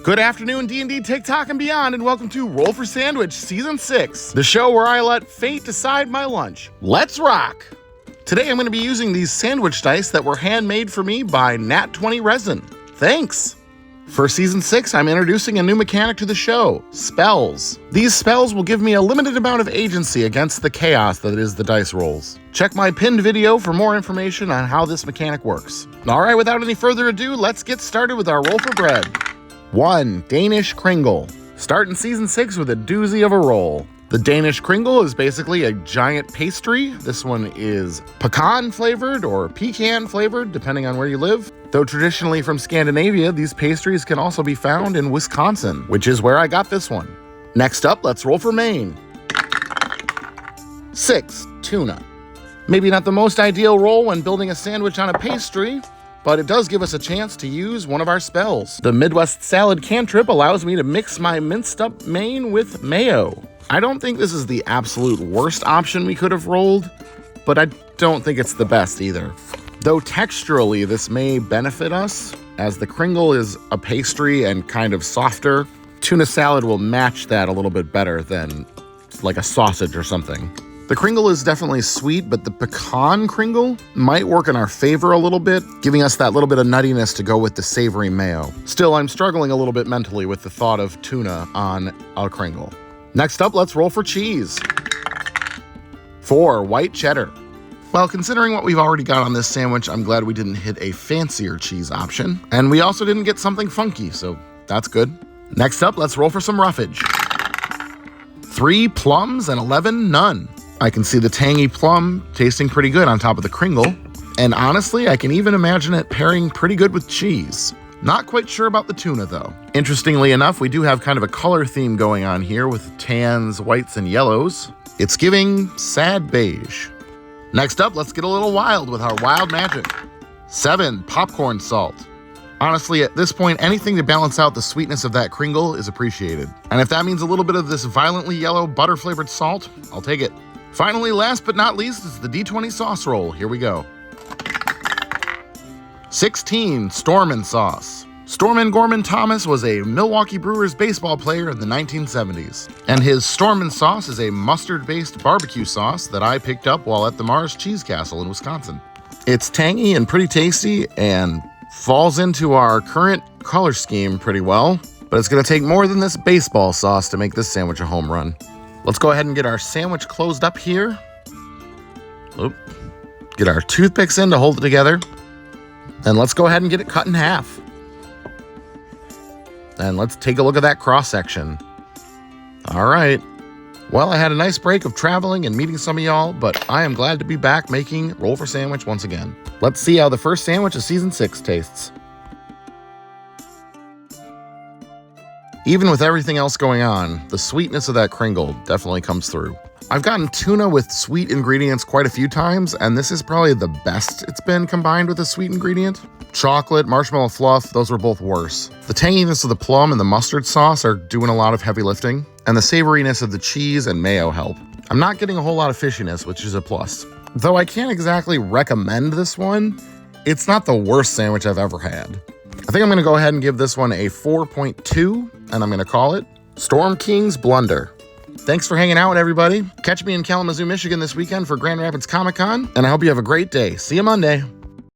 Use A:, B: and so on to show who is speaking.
A: Good afternoon, D&D, TikTok, and beyond, and welcome to Roll for Sandwich Season 6, the show where I let fate decide my lunch. Let's rock! Today I'm going to be using these sandwich dice that were handmade for me by Nat20 Resin. Thanks! For Season 6, I'm introducing a new mechanic to the show, spells. These spells will give me a limited amount of agency against the chaos that is the dice rolls. Check my pinned video for more information on how this mechanic works. Alright, without any further ado, let's get started with our roll for bread. 1. Danish Cringle. Starting Season 6 with a doozy of a roll. The Danish Cringle is basically a giant pastry. This one is pecan flavored or pecan flavored, depending on where you live. Though traditionally from Scandinavia, these pastries can also be found in Wisconsin, which is where I got this one. Next up, let's roll for Maine. 6. Tuna. Maybe not the most ideal roll when building a sandwich on a pastry, but it does give us a chance to use one of our spells. The Midwest Salad Cantrip allows me to mix my minced up Maine with mayo. I don't think this is the absolute worst option we could have rolled, but I don't think it's the best either. Though texturally this may benefit us, as the Cringle is a pastry and kind of softer, tuna salad will match that a little bit better than like a sausage or something. The Cringle is definitely sweet, but the pecan Cringle might work in our favor a little bit, giving us that little bit of nuttiness to go with the savory mayo. Still, I'm struggling a little bit mentally with the thought of tuna on a Cringle. Next up, let's roll for cheese. 4. White cheddar. Well, considering what we've already got on this sandwich, I'm glad we didn't hit a fancier cheese option. And we also didn't get something funky, so that's good. Next up, let's roll for some roughage. 3 plums and 11 none. I can see the tangy plum tasting pretty good on top of the Cringle, and honestly, I can even imagine it pairing pretty good with cheese. Not quite sure about the tuna though. Interestingly enough, we do have kind of a color theme going on here with tans, whites, and yellows. It's giving sad beige. Next up, let's get a little wild with our wild magic. 7. Popcorn salt. Honestly, at this point, anything to balance out the sweetness of that Cringle is appreciated. And if that means a little bit of this violently yellow butter-flavored salt, I'll take it. Finally, last but not least, is the D20 Sauce roll. Here we go. 16. Stormin' Sauce. Stormin' Gorman Thomas was a Milwaukee Brewers baseball player in the 1970s, and his Stormin' Sauce is a mustard-based barbecue sauce that I picked up while at the Mars Cheese Castle in Wisconsin. It's tangy and pretty tasty and falls into our current color scheme pretty well, but it's going to take more than this baseball sauce to make this sandwich a home run. Let's go ahead and get our sandwich closed up here. Oop. Get our toothpicks in to hold it together. And let's go ahead and get it cut in half. And let's take a look at that cross section. All right. Well, I had a nice break of traveling and meeting some of y'all, but I am glad to be back making Roll for Sandwich once again. Let's see how the first sandwich of Season 6 tastes. Even with everything else going on, the sweetness of that Cringle definitely comes through. I've gotten tuna with sweet ingredients quite a few times, and this is probably the best it's been combined with a sweet ingredient. Chocolate, marshmallow fluff, those were both worse. The tanginess of the plum and the mustard sauce are doing a lot of heavy lifting, and the savoriness of the cheese and mayo help. I'm not getting a whole lot of fishiness, which is a plus. Though I can't exactly recommend this one, it's not the worst sandwich I've ever had. I think I'm going to go ahead and give this one a 4.2, and I'm going to call it Storm King's Blunder. Thanks for hanging out, everybody. Catch me in Kalamazoo, Michigan this weekend for Grand Rapids Comic Con, and I hope you have a great day. See you Monday.